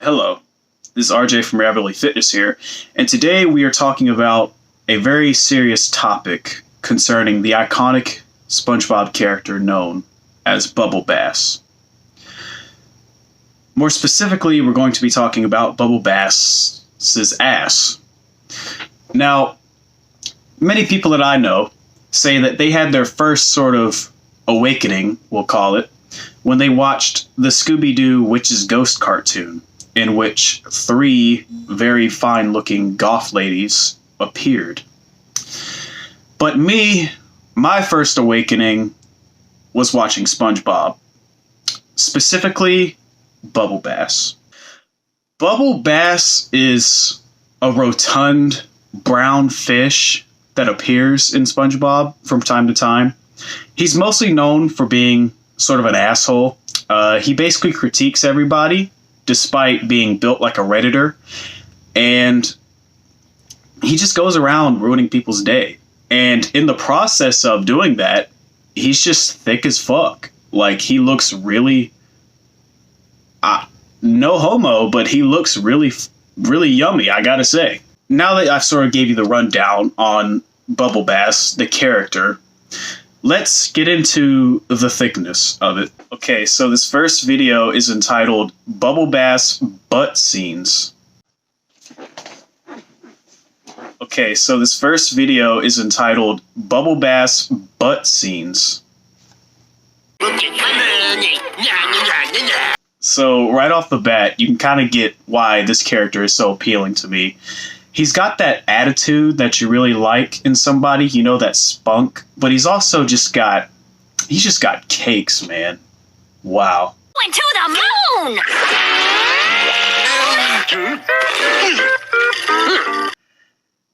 Hello, this is RJ from Ravioli Fitness here, and today we are talking about a very serious topic concerning the iconic SpongeBob character known as Bubble Bass. More specifically, we're going to be talking about Bubble Bass's ass. Now, many people that I know say that they had their first sort of awakening, we'll call it, when they watched the Scooby-Doo Witch's Ghost cartoon, in which 3 very fine-looking goth ladies appeared. But me, my first awakening was watching SpongeBob. Specifically, Bubble Bass. Bubble Bass is a rotund brown fish that appears in SpongeBob from time to time. He's mostly known for being sort of an asshole. He basically critiques everybody, despite being built like a Redditor. And he just goes around ruining people's day. And in the process of doing that, he's just thick as fuck. Like, he looks really... no homo, but he looks really, really yummy, I gotta say. Now that I've sort of gave you the rundown on Bubble Bass, the character, let's get into the thickness of it. Okay, so this first video is entitled Bubble Bass Butt Scenes. Okay, so this first video is entitled Bubble Bass Butt Scenes. So right off the bat, you can kind of get why this character is so appealing to me. He's got that attitude that you really like in somebody, you know, that spunk, but he's also just got cakes, man. Wow. Went to the moon!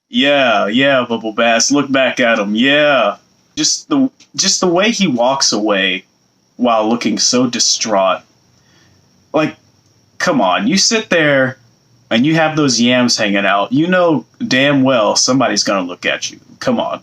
Yeah, Bubble Bass, look back at him, yeah. Just the way he walks away while looking so distraught. Like, come on, you sit there and you have those yams hanging out, you know damn well somebody's gonna look at you. Come on.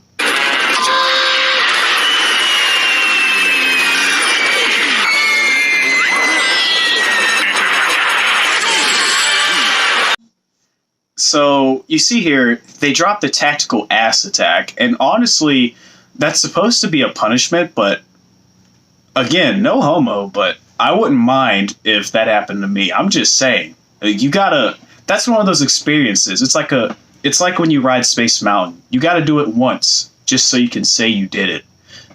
So, you see here, they dropped the tactical ass attack, and honestly, that's supposed to be a punishment, but again, no homo, but I wouldn't mind if that happened to me. I'm just saying. You gotta... That's one of those experiences. It's like when you ride Space Mountain. You gotta do it once, just so you can say you did it.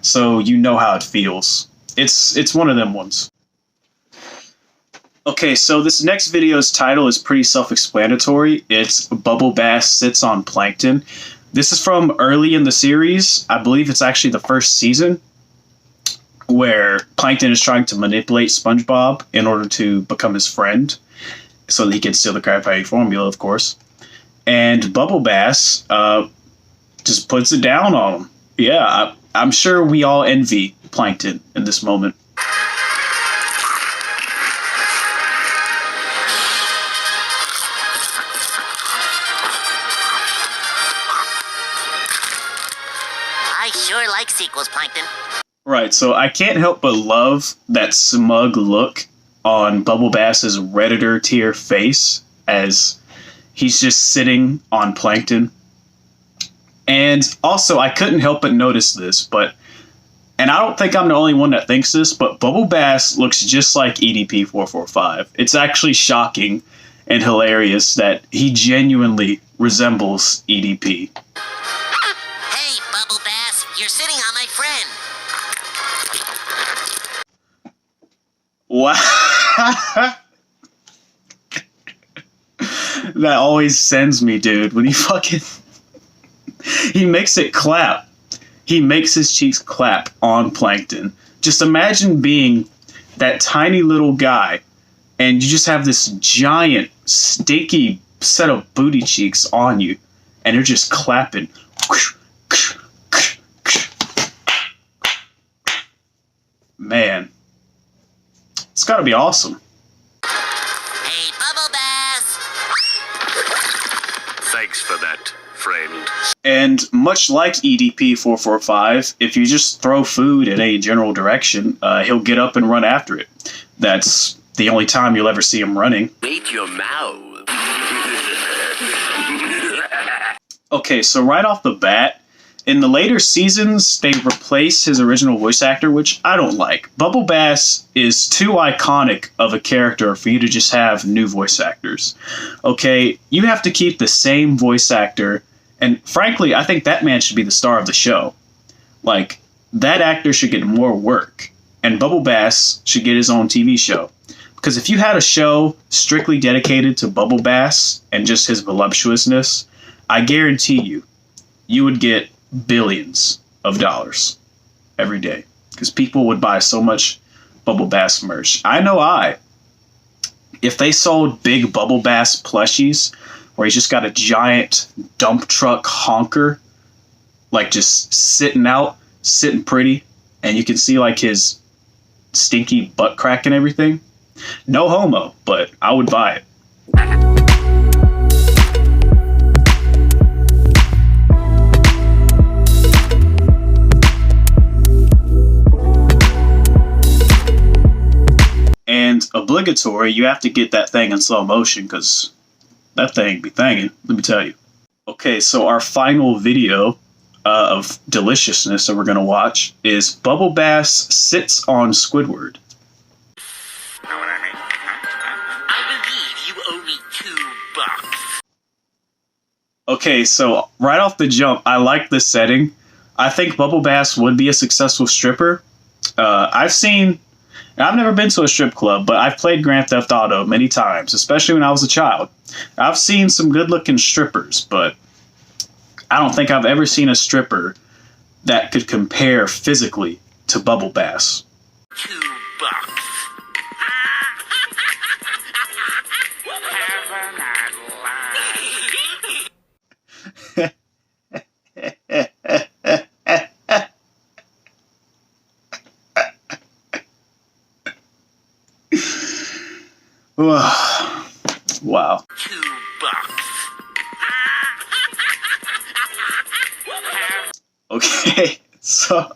So you know how it feels. It's one of them ones. Okay, so this next video's title is pretty self-explanatory. It's Bubble Bass Sits on Plankton. This is from early in the series. I believe it's actually the first season, where Plankton is trying to manipulate SpongeBob in order to become his friend, so that he can steal the Krabby Patty formula, of course. And Bubble Bass just puts it down on him. Yeah, I'm sure we all envy Plankton in this moment. I sure like sequels, Plankton. Right, so I can't help but love that smug look on Bubble Bass's Redditor tier face as he's just sitting on Plankton. And also, I couldn't help but notice this, and I don't think I'm the only one that thinks this, but Bubble Bass looks just like EDP-445. It's actually shocking and hilarious that he genuinely resembles EDP. Hey, Bubble Bass, you're sitting on my friend. Wow. That always sends me, dude, when he makes it clap. He makes his cheeks clap on Plankton. Just imagine being that tiny little guy and you just have this giant, stinky set of booty cheeks on you and they're just clapping. Man. It's gotta be awesome. Hey, Bubble Bass! Thanks for that, friend. And much like EDP-445, if you just throw food in a general direction, he'll get up and run after it. That's the only time you'll ever see him running. Wait your mouth. Okay, so right off the bat, in the later seasons, they replaced his original voice actor, which I don't like. Bubble Bass is too iconic of a character for you to just have new voice actors. Okay, you have to keep the same voice actor, and frankly, I think that man should be the star of the show. Like, that actor should get more work, and Bubble Bass should get his own TV show. Because if you had a show strictly dedicated to Bubble Bass and just his voluptuousness, I guarantee you would get billions of dollars every day. Because people would buy so much Bubble Bass merch. I know if they sold big Bubble Bass plushies, where he's just got a giant dump truck honker, like just sitting pretty, and you can see like his stinky butt crack and everything. No homo, but I would buy it. And obligatory, you have to get that thing in slow motion, because that thing be thangin', let me tell you. Okay, so our final video of deliciousness that we're going to watch is Bubble Bass sits on Squidward. Know what I mean? I believe you owe me $2. Okay, so right off the jump, I like this setting. I think Bubble Bass would be a successful stripper. I've never been to a strip club, but I've played Grand Theft Auto many times, especially when I was a child. I've seen some good-looking strippers, but I don't think I've ever seen a stripper that could compare physically to Bubble Bass. $2. Wow. $2. Okay, so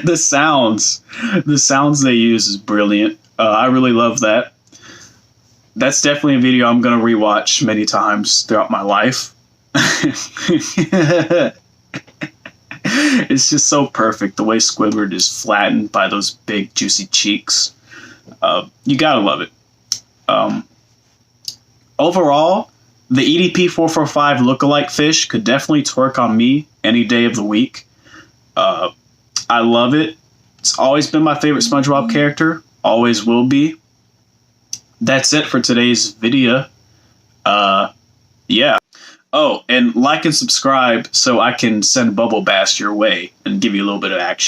the sounds they use is brilliant. I really love that. That's definitely a video I'm going to rewatch many times throughout my life. It's just so perfect, the way Squidward is flattened by those big juicy cheeks. You gotta love it. Overall, the EDP445 lookalike fish could definitely twerk on me any day of the week. I love it. It's always been my favorite SpongeBob character. Always will be. That's it for today's video. Yeah. Oh, and like and subscribe so I can send Bubble Bass your way and give you a little bit of action.